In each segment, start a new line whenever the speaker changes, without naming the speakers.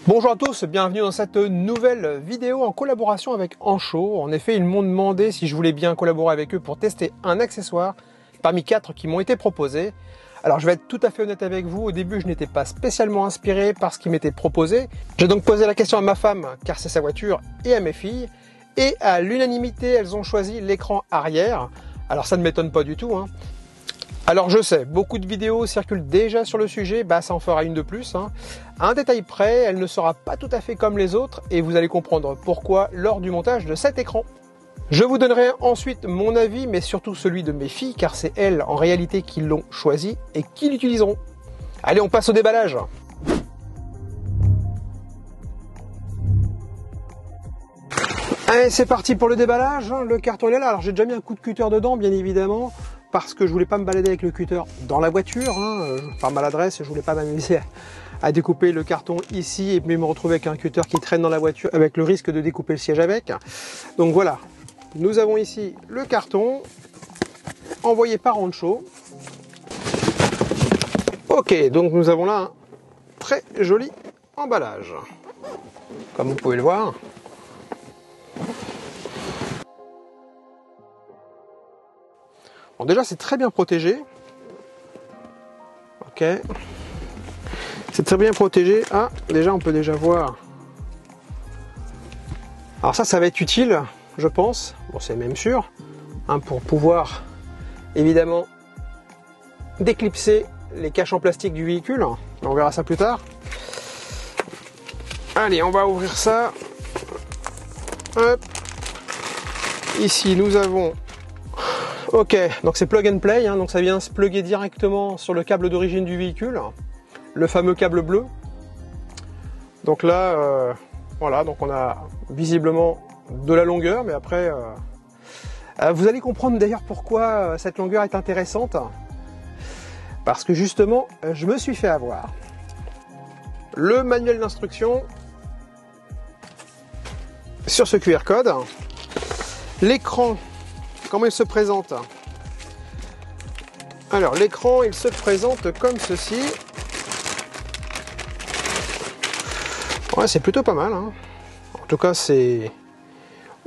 Bonjour à tous, bienvenue dans cette nouvelle vidéo en collaboration avec Ancho. En effet, ils m'ont demandé si je voulais bien collaborer avec eux pour tester un accessoire parmi 4 qui m'ont été proposés. Alors je vais être tout à fait honnête avec vous, au début je n'étais pas spécialement inspiré par ce qui m'était proposé. J'ai donc posé la question à ma femme, car c'est sa voiture, et à mes filles. Et à l'unanimité, elles ont choisi l'écran arrière. Alors ça ne m'étonne pas du tout, hein. Alors je sais, beaucoup de vidéos circulent déjà sur le sujet, ça en fera une de plus. À un détail près, elle ne sera pas tout à fait comme les autres et vous allez comprendre pourquoi lors du montage de cet écran. Je vous donnerai ensuite mon avis, mais surtout celui de mes filles, car c'est elles en réalité qui l'ont choisi et qui l'utiliseront. Allez, on passe au déballage. Allez, c'est parti pour le déballage. Le carton est là. Alors j'ai déjà mis un coup de cutter dedans, bien évidemment, parce que je voulais pas me balader avec le cutter dans la voiture, par maladresse, je voulais pas m'amuser à découper le carton ici et puis me retrouver avec un cutter qui traîne dans la voiture avec le risque de découper le siège avec. Donc voilà, nous avons ici le carton envoyé par Ancho. Ok, donc nous avons là un très joli emballage, comme vous pouvez le voir. Bon, déjà c'est très bien protégé. Ok. C'est très bien protégé. Ah, déjà on peut déjà voir. Alors ça va être utile, je pense. Bon, c'est même sûr. Pour pouvoir évidemment déclipser les caches en plastique du véhicule. On verra ça plus tard. Allez, on va ouvrir ça. Hop. Ici nous avons. Ok, donc c'est plug and play, donc ça vient se plugger directement sur le câble d'origine du véhicule, le fameux câble bleu. Donc là, voilà, donc on a visiblement de la longueur, mais après, vous allez comprendre d'ailleurs pourquoi cette longueur est intéressante. Parce que justement, je me suis fait avoir. Le manuel d'instruction sur ce QR code, l'écran. Comment il se présente? Alors l'écran il se présente comme ceci. Ouais, c'est plutôt pas mal, En tout cas c'est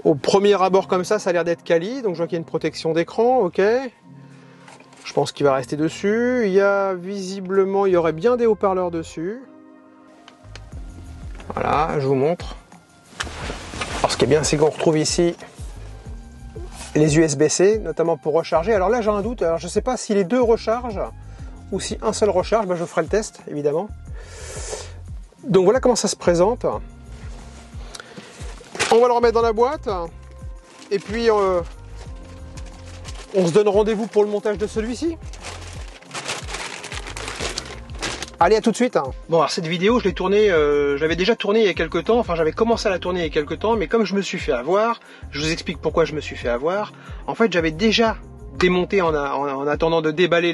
au premier abord comme ça a l'air d'être quali. Donc je vois qu'il y a une protection d'écran, ok. Je pense qu'il va rester dessus. Il y a visiblement, il y aurait bien des haut-parleurs dessus. Voilà, je vous montre. Alors ce qui est bien, c'est qu'on retrouve ici les USB-C, notamment pour recharger. Alors là, j'ai un doute. Alors, je ne sais pas si les deux rechargent ou si un seul recharge. Je ferai le test, évidemment. Donc, voilà comment ça se présente. On va le remettre dans la boîte. Et puis, on se donne rendez-vous pour le montage de celui-ci. Allez, à tout de suite. Bon, alors cette vidéo, je l'ai tournée, j'avais déjà tourné il y a quelques temps, enfin j'avais commencé à la tourner il y a quelques temps, mais comme je me suis fait avoir, je vous explique pourquoi je me suis fait avoir. En fait, j'avais déjà démonté en attendant de déballer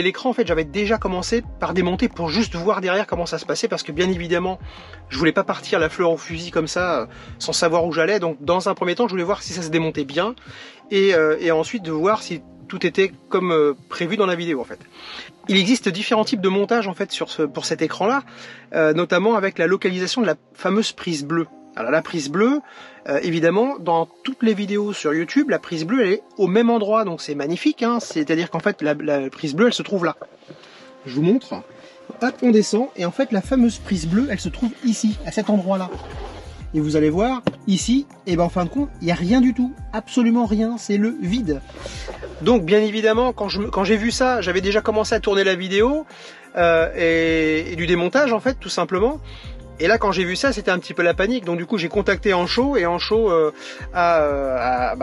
l'écran. En fait, j'avais déjà commencé par démonter pour juste voir derrière comment ça se passait, parce que bien évidemment, je voulais pas partir la fleur au fusil comme ça, sans savoir où j'allais. Donc, dans un premier temps, je voulais voir si ça se démontait bien, et ensuite de voir si tout était comme prévu dans la vidéo en fait. Il existe différents types de montage en fait pour cet écran là, notamment avec la localisation de la fameuse prise bleue. Alors la prise bleue, évidemment, dans toutes les vidéos sur YouTube, la prise bleue elle est au même endroit, donc c'est magnifique, c'est-à-dire qu'en fait la prise bleue elle se trouve là. Je vous montre. Hop, on descend et en fait la fameuse prise bleue elle se trouve ici, à cet endroit là. Et vous allez voir, ici, et en fin de compte, il n'y a rien du tout, absolument rien, c'est le vide. Donc bien évidemment, quand j'ai vu ça, j'avais déjà commencé à tourner la vidéo et du démontage en fait, tout simplement. Et là, quand j'ai vu ça, c'était un petit peu la panique. Donc du coup, j'ai contacté Ancho et Ancho a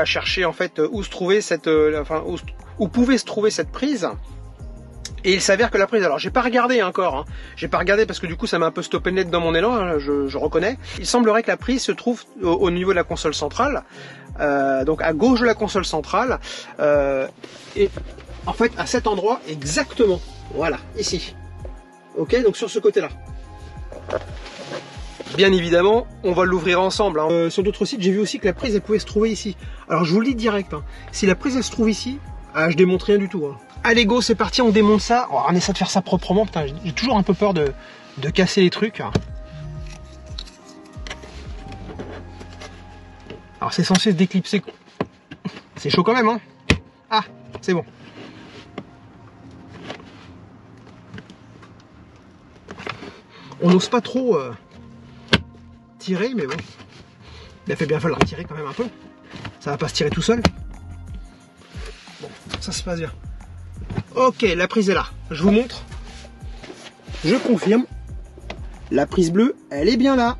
cherché en fait où se trouvait où pouvait se trouver cette prise. Et il s'avère que la prise, alors j'ai pas regardé encore, j'ai pas regardé parce que du coup ça m'a un peu stoppé net dans mon élan, je reconnais. Il semblerait que la prise se trouve au niveau de la console centrale, donc à gauche de la console centrale, et en fait à cet endroit exactement, voilà, ici. Ok, donc sur ce côté-là. Bien évidemment, on va l'ouvrir ensemble. Sur d'autres sites, j'ai vu aussi que la prise elle pouvait se trouver ici. Alors je vous le dis direct, si la prise elle se trouve ici, je démonte rien du tout. Allez go, c'est parti, on démonte ça. On essaie de faire ça proprement. Putain, j'ai toujours un peu peur de de casser les trucs. Alors c'est censé se déclipser. C'est chaud quand même, hein. Ah, c'est bon. On n'ose pas trop tirer, mais bon. Il a fait bien falloir tirer quand même un peu. Ça va pas se tirer tout seul. Bon, ça se passe bien. Ok, la prise est là. Je vous montre. Je confirme. La prise bleue, elle est bien là.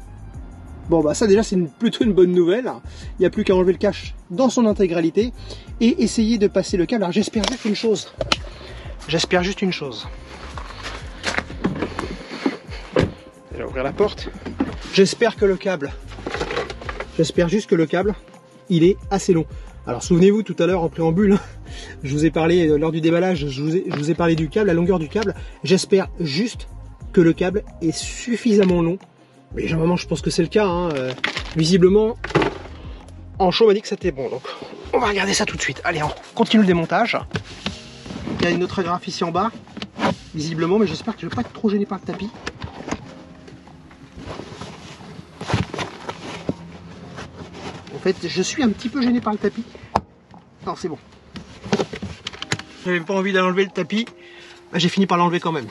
Bon bah ça déjà c'est plutôt une bonne nouvelle. Il n'y a plus qu'à enlever le cache dans son intégralité et essayer de passer le câble. Alors j'espère juste une chose. J'espère juste une chose. Je vais ouvrir la porte. J'espère que le câble. J'espère juste que le câble, il est assez long. Alors souvenez-vous tout à l'heure en préambule, je vous ai parlé lors du déballage, je vous ai parlé du câble, la longueur du câble. J'espère juste que le câble est suffisamment long. Mais généralement je pense que c'est le cas, hein. Visiblement Ancho m'a dit que c'était bon, donc on va regarder ça tout de suite. Allez, on continue le démontage. Il y a une autre graphe ici en bas, visiblement, mais j'espère que je ne vais pas être trop gêné par le tapis. En fait, je suis un petit peu gêné par le tapis. Non, c'est bon. J'avais pas envie d'enlever le tapis, j'ai fini par l'enlever quand même.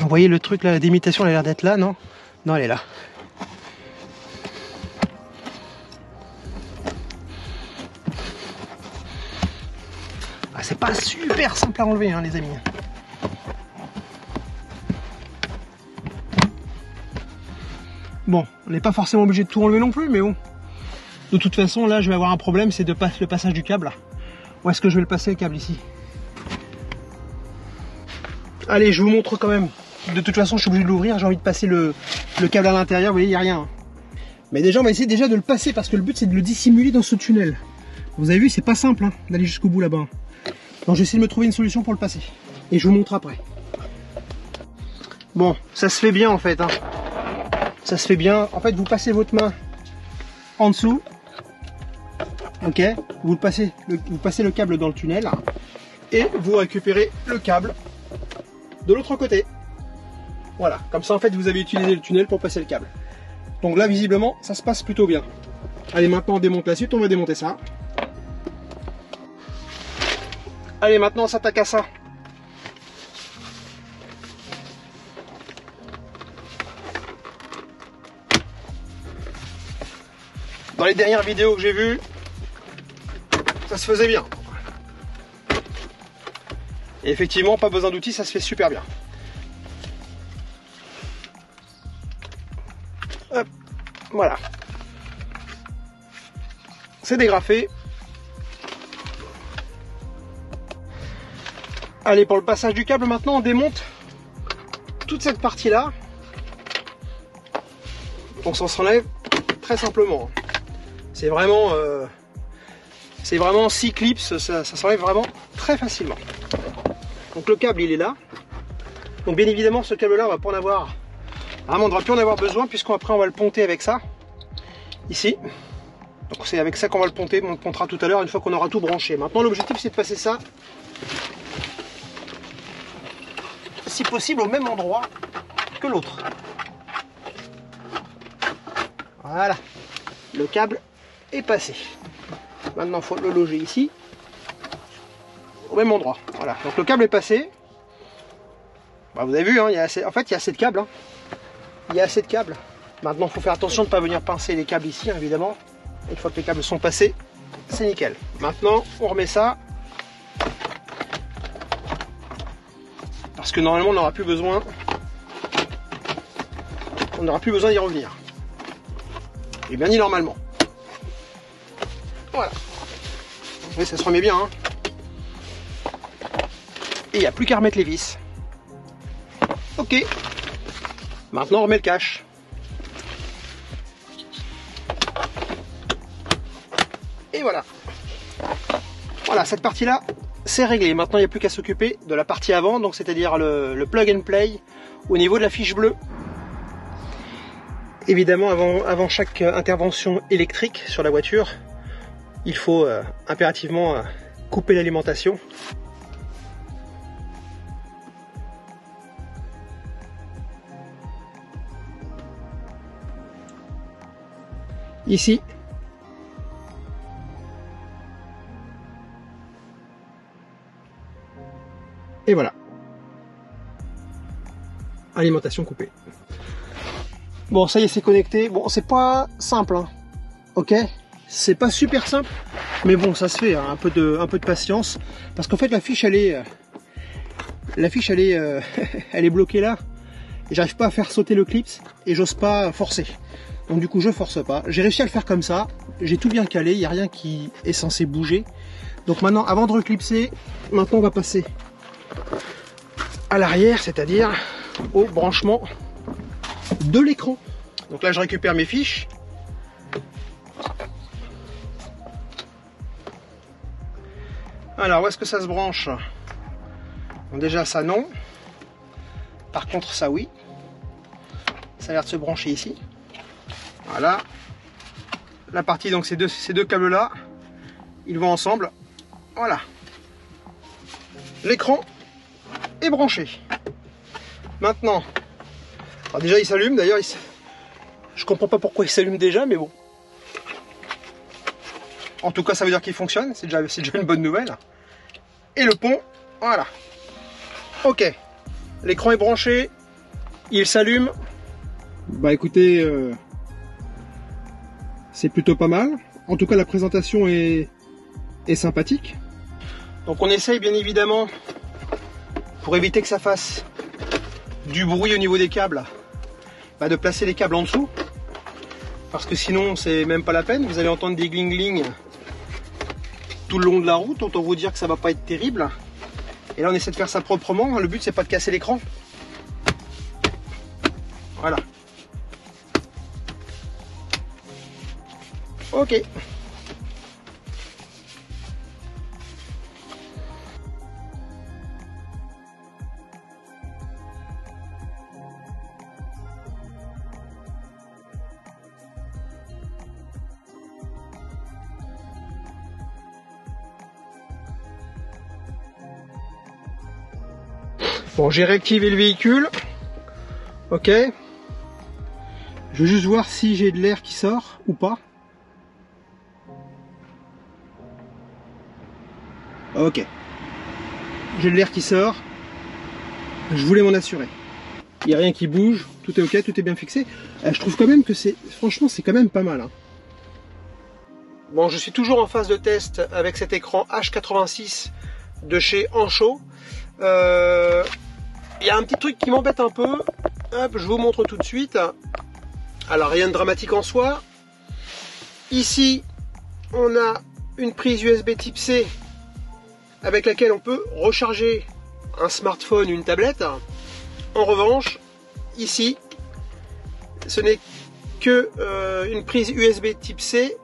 Vous voyez le truc là, la délimitation, elle a l'air d'être là, non? Non, elle est là. Ah, c'est pas super simple à enlever, hein, les amis. Bon, on n'est pas forcément obligé de tout enlever non plus, mais bon. De toute façon, là, je vais avoir un problème, c'est de le passage du câble. Où est-ce que je vais le passer, le câble, ici? Allez, je vous montre quand même. De toute façon, je suis obligé de l'ouvrir, j'ai envie de passer le câble à l'intérieur, vous voyez, il n'y a rien. Mais déjà, on va essayer déjà de le passer, parce que le but, c'est de le dissimuler dans ce tunnel. Vous avez vu, c'est pas simple hein, d'aller jusqu'au bout là-bas. Donc, j'essaie de me trouver une solution pour le passer. Et je vous montre après. Bon, ça se fait bien, en fait. Hein. Ça se fait bien. En fait, vous passez votre main en dessous. Ok, vous passez le câble dans le tunnel. Et vous récupérez le câble de l'autre côté. Voilà, comme ça en fait vous avez utilisé le tunnel pour passer le câble. Donc là visiblement ça se passe plutôt bien. Allez, maintenant on démonte la suite, on va démonter ça. Allez, maintenant on s'attaque à ça. Dans les dernières vidéos que j'ai vues, ça se faisait bien. Et effectivement, pas besoin d'outils, ça se fait super bien. Hop, voilà. C'est dégrafé. Allez, pour le passage du câble, maintenant on démonte toute cette partie-là. Donc ça s'enlève très simplement. C'est vraiment 6 clips, ça s'enlève vraiment très facilement. Donc le câble il est là. Donc bien évidemment ce câble là on va pas en avoir. Vraiment on ne devra plus en avoir besoin puisqu'après on va le ponter avec ça. Ici. Donc c'est avec ça qu'on va le ponter, on le pontera tout à l'heure une fois qu'on aura tout branché. Maintenant l'objectif c'est de passer ça, si possible au même endroit que l'autre. Voilà. Le câble est passé. Maintenant il faut le loger ici. Au même endroit. Voilà, donc le câble est passé. Bah, vous avez vu, hein, en fait il y a assez de câbles. Hein. Il y a assez de câbles. Maintenant il faut faire attention de ne pas venir pincer les câbles ici, hein, évidemment. Une fois que les câbles sont passés, c'est nickel. Maintenant on remet ça. Parce que normalement on n'aura plus besoin. On n'aura plus besoin d'y revenir. Et bien dit normalement. Voilà. Oui, ça se remet bien. Hein. Et il n'y a plus qu'à remettre les vis. Ok. Maintenant on remet le cache. Et voilà. Voilà, cette partie-là, c'est réglé. Maintenant il n'y a plus qu'à s'occuper de la partie avant, donc c'est-à-dire le plug and play au niveau de la fiche bleue. Évidemment, avant chaque intervention électrique sur la voiture, il faut impérativement couper l'alimentation. ici. Et voilà. Alimentation coupée. Bon, ça y est, c'est connecté. Bon, c'est pas simple, hein. Ok, c'est pas super simple, mais bon, ça se fait, hein. Un peu de patience, parce qu'en fait, la fiche, elle est, elle est bloquée là. Et j'arrive pas à faire sauter le clip et j'ose pas forcer. Donc du coup, je force pas. J'ai réussi à le faire comme ça. J'ai tout bien calé. Il n'y a rien qui est censé bouger. Donc maintenant, avant de reclipser, maintenant on va passer à l'arrière, c'est-à-dire au branchement de l'écran. Donc là, je récupère mes fiches. Alors, où est-ce que ça se branche? Bon, déjà, ça non. Par contre, ça oui. Ça a l'air de se brancher ici. Voilà. La partie, donc ces deux câbles-là, ils vont ensemble. Voilà. L'écran est branché. Maintenant, alors déjà il s'allume. D'ailleurs, je comprends pas pourquoi il s'allume déjà, mais bon. En tout cas, ça veut dire qu'il fonctionne. C'est déjà une bonne nouvelle. Et le pont, voilà. Ok. L'écran est branché. Il s'allume. Bah écoutez, c'est plutôt pas mal. En tout cas, la présentation est sympathique. Donc on essaye bien évidemment, pour éviter que ça fasse du bruit au niveau des câbles, bah, de placer les câbles en dessous. Parce que sinon, c'est même pas la peine. Vous allez entendre des gling-gling tout le long de la route. Autant vous dire que ça va pas être terrible. Et là, on essaie de faire ça proprement. Le but, c'est pas de casser l'écran. Voilà. Ok. Bon, j'ai réactivé le véhicule. Ok. Je veux juste voir si j'ai de l'air qui sort ou pas. Ok. J'ai de l'air qui sort. Je voulais m'en assurer. Il n'y a rien qui bouge. Tout est ok, tout est bien fixé. Je trouve quand même que franchement, c'est quand même pas mal, hein. Bon, je suis toujours en phase de test avec cet écran H86 de chez Ancho. Il y a un petit truc qui m'embête un peu. Hop, je vous montre tout de suite. Alors, rien de dramatique en soi. Ici, on a une prise USB type C avec laquelle on peut recharger un smartphone, une tablette. En revanche, ici, ce n'est que une prise USB type C,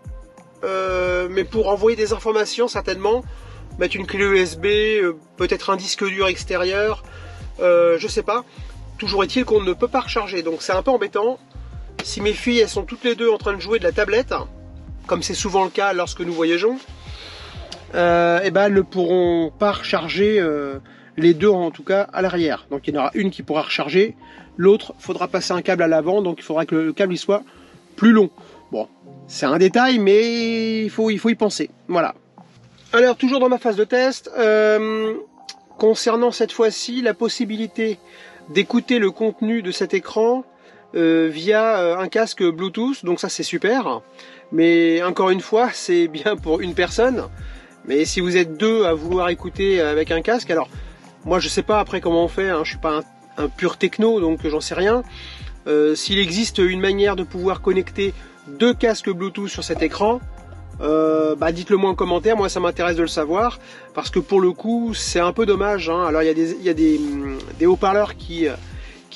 mais pour envoyer des informations certainement, mettre une clé USB, peut-être un disque dur extérieur, je sais pas. Toujours est-il qu'on ne peut pas recharger, donc c'est un peu embêtant. Si mes filles, elles sont toutes les deux en train de jouer de la tablette, comme c'est souvent le cas lorsque nous voyageons, et ben elles ne pourront pas recharger les deux, en tout cas à l'arrière. Donc il y en aura une qui pourra recharger, l'autre faudra passer un câble à l'avant, donc il faudra que le câble il soit plus long. Bon, c'est un détail, mais il faut y penser. Voilà. Alors toujours dans ma phase de test, concernant cette fois-ci la possibilité d'écouter le contenu de cet écran via un casque Bluetooth, donc ça c'est super, mais encore une fois c'est bien pour une personne, mais si vous êtes deux à vouloir écouter avec un casque, alors moi je sais pas après comment on fait, hein, je suis pas un pur techno donc j'en sais rien. S'il existe une manière de pouvoir connecter deux casques Bluetooth sur cet écran, bah dites-le moi en commentaire, moi ça m'intéresse de le savoir, parce que pour le coup c'est un peu dommage, hein. Alors il y a des haut-parleurs qui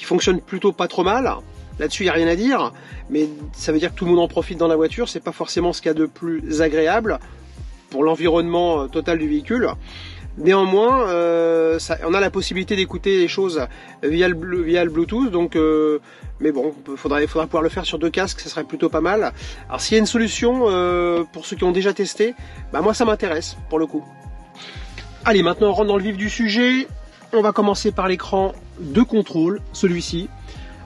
fonctionnent plutôt pas trop mal, là-dessus il n'y a rien à dire, mais ça veut dire que tout le monde en profite dans la voiture, c'est pas forcément ce qu'il y a de plus agréable pour l'environnement total du véhicule. Néanmoins, on a la possibilité d'écouter les choses via le Bluetooth, donc mais bon, il faudra pouvoir le faire sur deux casques, ça serait plutôt pas mal. Alors s'il y a une solution pour ceux qui ont déjà testé, bah moi ça m'intéresse pour le coup. Allez, maintenant on rentre dans le vif du sujet. On va commencer par l'écran de contrôle, celui-ci.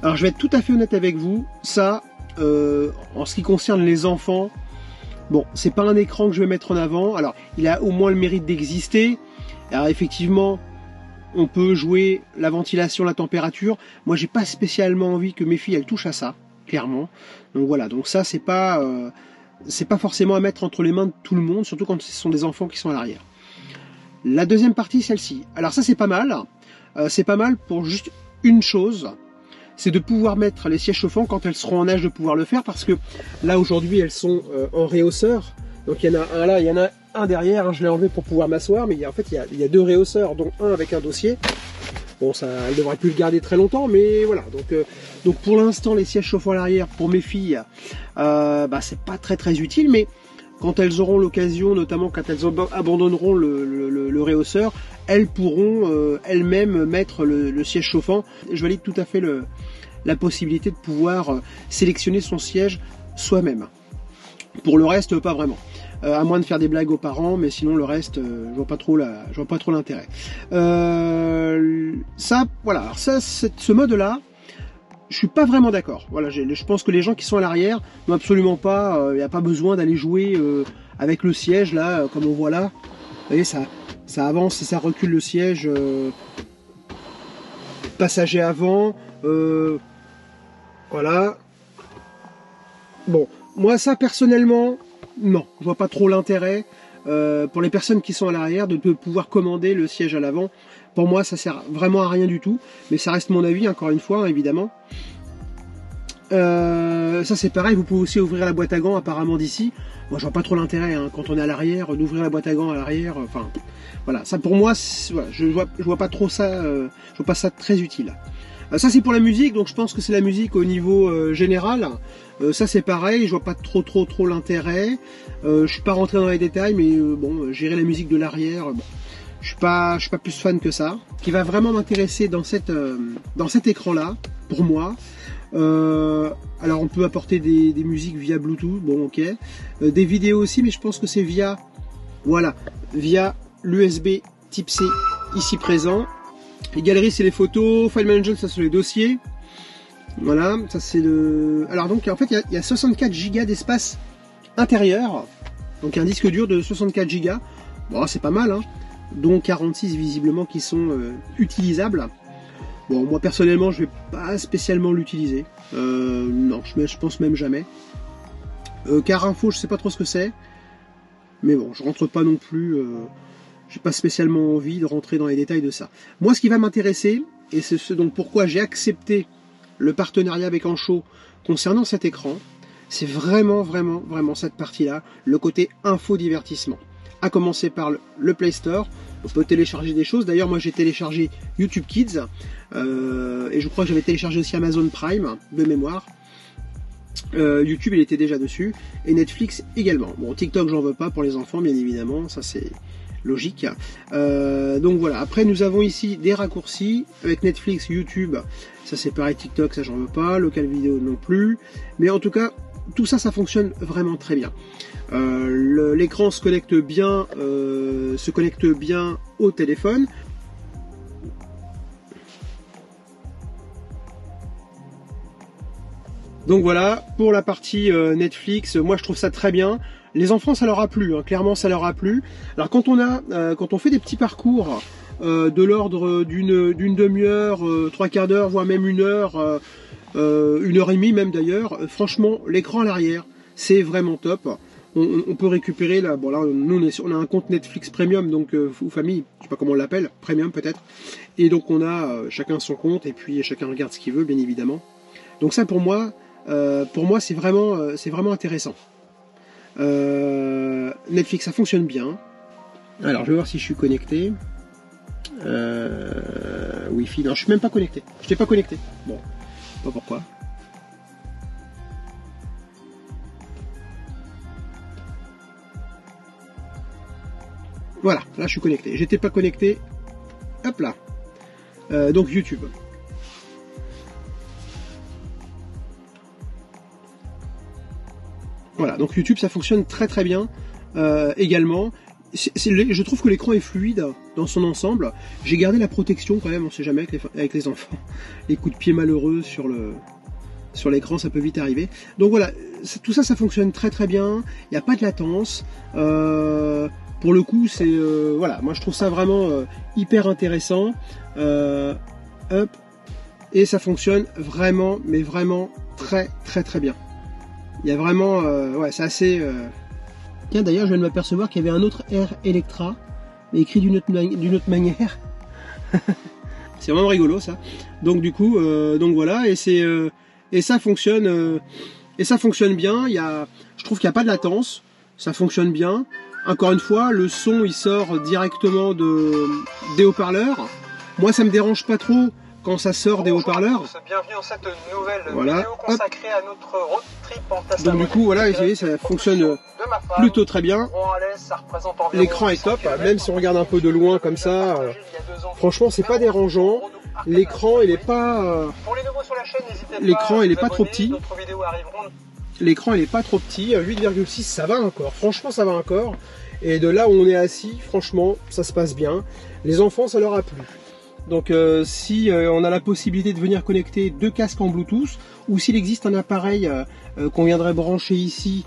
Alors je vais être tout à fait honnête avec vous, ça, en ce qui concerne les enfants, bon, c'est pas un écran que je vais mettre en avant. Alors, il a au moins le mérite d'exister. Alors, effectivement, on peut jouer la ventilation, la température. Moi, j'ai pas spécialement envie que mes filles elles touchent à ça, clairement. Donc voilà. Donc ça, c'est pas forcément à mettre entre les mains de tout le monde, surtout quand ce sont des enfants qui sont à l'arrière. La deuxième partie, celle-ci. Alors ça, c'est pas mal. C'est pas mal pour juste une chose. C'est de pouvoir mettre les sièges chauffants quand elles seront en âge de pouvoir le faire, parce que là aujourd'hui elles sont en réhausseur, donc il y en a un là, il y en a un derrière, hein, je l'ai enlevé pour pouvoir m'asseoir, mais en fait il y a deux réhausseurs, dont un avec un dossier. Bon, ça, elle devrait plus le garder très longtemps, mais voilà. Donc pour l'instant les sièges chauffants à l'arrière pour mes filles, c'est pas très utile, mais quand elles auront l'occasion, notamment quand elles abandonneront le réhausseur, elles pourront elles-mêmes mettre le siège chauffant. Je valide tout à fait la possibilité de pouvoir sélectionner son siège soi-même. Pour le reste, pas vraiment. À moins de faire des blagues aux parents, mais sinon le reste, je vois pas trop l'intérêt. Ça, voilà. Alors ça, ce mode-là, je suis pas vraiment d'accord. Voilà, je pense que les gens qui sont à l'arrière n'ont absolument pas, il n'y a pas besoin d'aller jouer avec le siège là, comme on voit là. Vous voyez, ça avance et ça recule le siège. Passager avant, voilà. Bon, moi ça personnellement, non, je vois pas trop l'intérêt. Pour les personnes qui sont à l'arrière, de pouvoir commander le siège à l'avant. Pour moi, ça sert vraiment à rien du tout, mais ça reste mon avis, encore une fois, hein, évidemment. Ça c'est pareil, vous pouvez aussi ouvrir la boîte à gants apparemment d'ici. Moi je vois pas trop l'intérêt, hein, quand on est à l'arrière, d'ouvrir la boîte à gants à l'arrière, enfin voilà, ça pour moi, voilà, je vois pas trop ça, je vois pas ça très utile. Ça c'est pour la musique, donc je pense que c'est la musique au niveau général. Ça c'est pareil, je vois pas trop l'intérêt. Je suis pas rentré dans les détails, mais bon, gérer la musique de l'arrière, bon, je suis pas plus fan que ça. Ce qui va vraiment m'intéresser dans cet écran là, pour moi. Alors on peut apporter des musiques via Bluetooth, bon ok, des vidéos aussi, mais je pense que c'est via l'USB type C ici présent. Les galeries c'est les photos, File Manager ça c'est les dossiers. Voilà, ça c'est le. Alors donc en fait il y a 64 Go d'espace intérieur, donc un disque dur de 64 Go. Bon c'est pas mal, hein, dont 46 visiblement qui sont utilisables. Bon, moi personnellement, je vais pas spécialement l'utiliser. Non, je pense même jamais. Car info, je sais pas trop ce que c'est. Mais bon, je rentre pas non plus. J'ai pas spécialement envie de rentrer dans les détails de ça. Moi, ce qui va m'intéresser, et c'est ce donc pourquoi j'ai accepté le partenariat avec Ancho concernant cet écran, c'est vraiment cette partie-là, le côté info-divertissement. À commencer par le Play Store. On peut télécharger des choses. D'ailleurs, moi j'ai téléchargé YouTube Kids et je crois que j'avais téléchargé aussi Amazon Prime de mémoire. YouTube, il était déjà dessus et Netflix également. Bon, TikTok, j'en veux pas pour les enfants, bien évidemment, ça c'est logique. Donc voilà. Après, nous avons ici des raccourcis avec Netflix, YouTube. Ça c'est pareil, TikTok, ça j'en veux pas. Local vidéo non plus. Mais en tout cas, tout ça, ça fonctionne vraiment très bien. L'écran se connecte bien au téléphone. Donc voilà, pour la partie Netflix, moi je trouve ça très bien. Les enfants, ça leur a plu, hein, clairement ça leur a plu. Alors quand on fait des petits parcours de l'ordre d'une demi-heure, trois quarts d'heure, voire même une heure et demie même d'ailleurs, franchement l'écran à l'arrière, c'est vraiment top. On peut récupérer là, bon là nous on a un compte Netflix Premium, donc ou famille, je sais pas comment on l'appelle, Premium peut-être. Et donc on a chacun son compte et puis chacun regarde ce qu'il veut, bien évidemment. Donc ça pour moi c'est vraiment intéressant. Netflix ça fonctionne bien. Alors je vais voir si je suis connecté. Wi-Fi, non je suis même pas connecté. Je n'étais pas connecté. Bon, pas pourquoi. Voilà, là je suis connecté. J'étais pas connecté. Hop là. Donc YouTube. Voilà, donc YouTube ça fonctionne très bien également. Je trouve que l'écran est fluide dans son ensemble. J'ai gardé la protection quand même, on sait jamais avec les enfants. Les coups de pied malheureux sur Sur l'écran, ça peut vite arriver. Donc voilà, tout ça, ça fonctionne très très bien. Il n'y a pas de latence. Pour le coup, c'est voilà, moi je trouve ça vraiment hyper intéressant. Hop, et ça fonctionne vraiment, mais vraiment très très très bien. Il y a vraiment, ouais, c'est assez. Tiens, d'ailleurs, je viens de m'apercevoir qu'il y avait un autre R Electra, mais écrit d'une autre manière. C'est vraiment rigolo ça. Donc du coup, donc voilà, et c'est et ça fonctionne bien. Je trouve qu'il n'y a pas de latence, ça fonctionne bien. Encore une fois, le son il sort directement des haut-parleurs. Moi, ça me dérange pas trop quand ça sort des haut-parleurs. Bienvenue dans cette nouvelle vidéo consacrée à notre road trip en Tesla. Donc du coup, voilà, vous voyez, ça fonctionne plutôt très bien. L'écran est top, même si on regarde un peu de loin comme ça. Franchement, c'est pas dérangeant. L'écran, il est pas. L'écran, il est pas trop petit. L'écran, il est pas trop petit. 8,6, ça va encore. Franchement, ça va encore. Et de là où on est assis, franchement, ça se passe bien. Les enfants, ça leur a plu. Donc si on a la possibilité de venir connecter deux casques en Bluetooth, ou s'il existe un appareil qu'on viendrait brancher ici,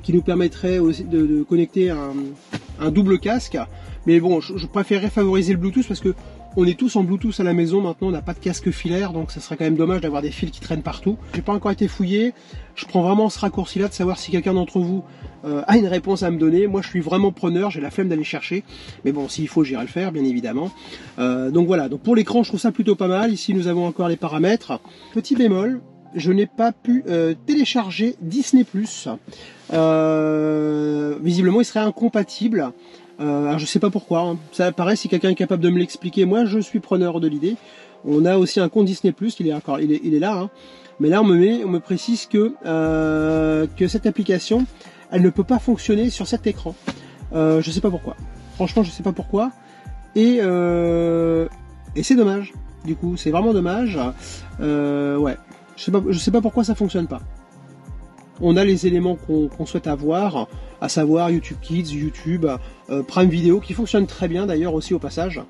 qui nous permettrait aussi de connecter un double casque. Mais bon, je préférerais favoriser le Bluetooth parce que on est tous en Bluetooth à la maison maintenant, on n'a pas de casque filaire, donc ça serait quand même dommage d'avoir des fils qui traînent partout. J'ai pas encore été fouillé, je prends vraiment ce raccourci-là de savoir si quelqu'un d'entre vous a une réponse à me donner. Moi je suis vraiment preneur, j'ai la flemme d'aller chercher, mais bon, s'il faut, j'irai le faire, bien évidemment. Donc voilà, donc pour l'écran, je trouve ça plutôt pas mal. Ici, nous avons encore les paramètres. Petit bémol, je n'ai pas pu télécharger Disney+. Visiblement, il serait incompatible. Alors je sais pas pourquoi, hein. Ça paraît, si quelqu'un est capable de me l'expliquer, moi je suis preneur de l'idée. On a aussi un compte Disney+, il est là, hein. Mais là on me précise que cette application, elle ne peut pas fonctionner sur cet écran. Je sais pas pourquoi. Franchement, je sais pas pourquoi. Et c'est dommage. Du coup, c'est vraiment dommage. Ouais, je sais pas pourquoi ça fonctionne pas. On a les éléments qu'on souhaite avoir, à savoir YouTube Kids, YouTube, Prime Video, qui fonctionne très bien d'ailleurs aussi au passage.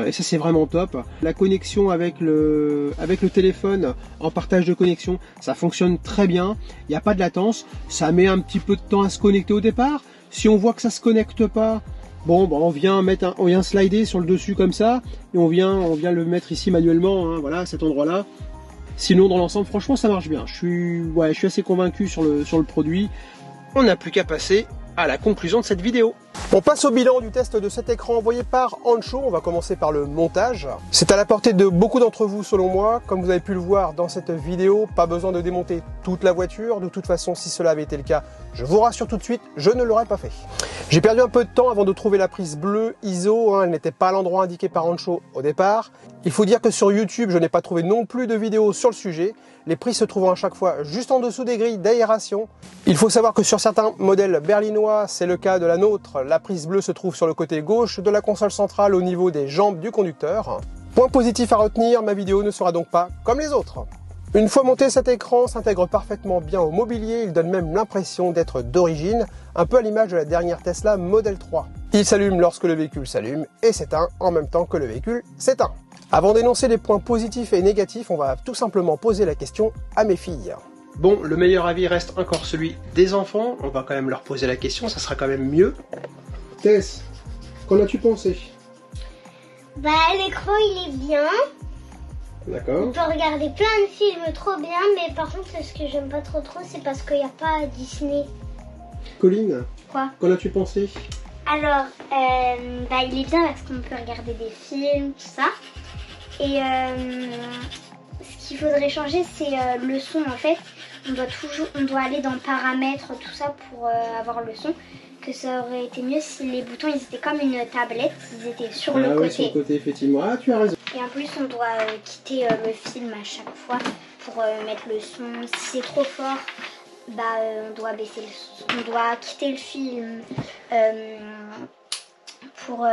Et ça c'est vraiment top. La connexion avec le téléphone en partage de connexion, ça fonctionne très bien. Il n'y a pas de latence. Ça met un petit peu de temps à se connecter au départ. Si on voit que ça se connecte pas, bon, on vient slider sur le dessus comme ça, et on vient le mettre ici manuellement, hein, voilà, à cet endroit-là. Sinon, dans l'ensemble, franchement, ça marche bien. Je suis assez convaincu sur le produit. On n'a plus qu'à passer à la conclusion de cette vidéo. On passe au bilan du test de cet écran envoyé par Ancho. On va commencer par le montage. C'est à la portée de beaucoup d'entre vous selon moi. Comme vous avez pu le voir dans cette vidéo, pas besoin de démonter toute la voiture. De toute façon, si cela avait été le cas, je vous rassure tout de suite, je ne l'aurais pas fait. J'ai perdu un peu de temps avant de trouver la prise bleue ISO. Elle n'était pas à l'endroit indiqué par Ancho au départ. Il faut dire que sur YouTube, je n'ai pas trouvé non plus de vidéo sur le sujet. Les prises se trouvant à chaque fois juste en dessous des grilles d'aération. Il faut savoir que sur certains modèles berlinois, c'est le cas de la nôtre, la prise bleue se trouve sur le côté gauche de la console centrale au niveau des jambes du conducteur. Point positif à retenir, ma vidéo ne sera donc pas comme les autres. Une fois monté, cet écran s'intègre parfaitement bien au mobilier, il donne même l'impression d'être d'origine, un peu à l'image de la dernière Tesla Model 3. Il s'allume lorsque le véhicule s'allume et s'éteint en même temps que le véhicule s'éteint. Avant d'énoncer les points positifs et négatifs, on va tout simplement poser la question à mes filles. Bon, le meilleur avis reste encore celui des enfants, on va quand même leur poser la question, ça sera quand même mieux. Tess, qu'en as-tu pensé?
Bah, l'écran il est bien.
D'accord.
On peut regarder plein de films trop bien, mais par contre, ce que j'aime pas trop, c'est parce qu'il n'y a pas Disney.
Colline,
quoi?
Qu'en as-tu pensé?
Alors, bah, il est bien parce qu'on peut regarder des films, tout ça. Et ce qu'il faudrait changer, c'est le son en fait. On doit aller dans paramètres, tout ça pour avoir le son. Que ça aurait été mieux si les boutons ils étaient comme une tablette, ils étaient sur le côté.
Sur le côté, effectivement. Ah, tu as raison.
Et en plus, on doit quitter le film à chaque fois pour mettre le son. Si c'est trop fort, bah, on doit baisser le son. On doit quitter le film pour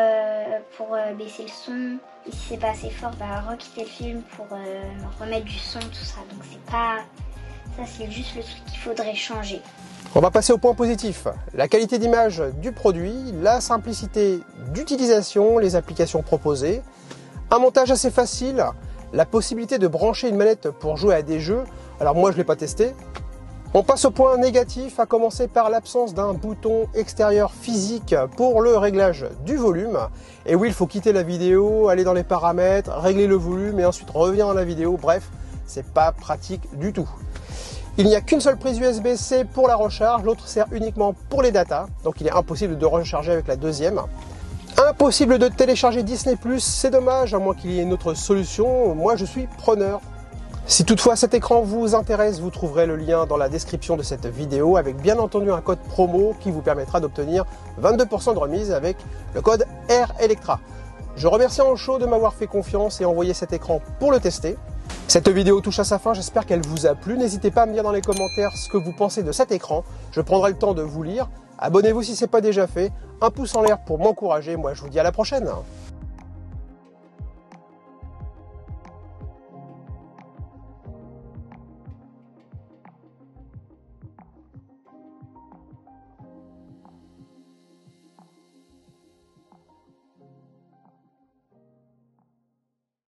baisser le son. Et si c'est pas assez fort, bah, requitter le film pour remettre du son, tout ça. Donc c'est pas... Ça, c'est juste le truc qu'il faudrait changer.
On va passer au point positif. La qualité d'image du produit, la simplicité d'utilisation, les applications proposées, un montage assez facile, la possibilité de brancher une manette pour jouer à des jeux. Alors moi je ne l'ai pas testé. On passe au point négatif, à commencer par l'absence d'un bouton extérieur physique pour le réglage du volume. Et oui, il faut quitter la vidéo, aller dans les paramètres, régler le volume et ensuite revenir dans la vidéo. Bref, c'est pas pratique du tout. Il n'y a qu'une seule prise USB-C pour la recharge, l'autre sert uniquement pour les datas. Donc il est impossible de recharger avec la deuxième. Impossible de télécharger Disney+, c'est dommage, à moins qu'il y ait une autre solution. Moi je suis preneur. Si toutefois cet écran vous intéresse, vous trouverez le lien dans la description de cette vidéo avec bien entendu un code promo qui vous permettra d'obtenir 22% de remise avec le code RELECTRA. Je remercie Ancho de m'avoir fait confiance et envoyé cet écran pour le tester. Cette vidéo touche à sa fin, j'espère qu'elle vous a plu. N'hésitez pas à me dire dans les commentaires ce que vous pensez de cet écran. Je prendrai le temps de vous lire. Abonnez-vous si ce n'est pas déjà fait. Un pouce en l'air pour m'encourager. Moi je vous dis à la prochaine.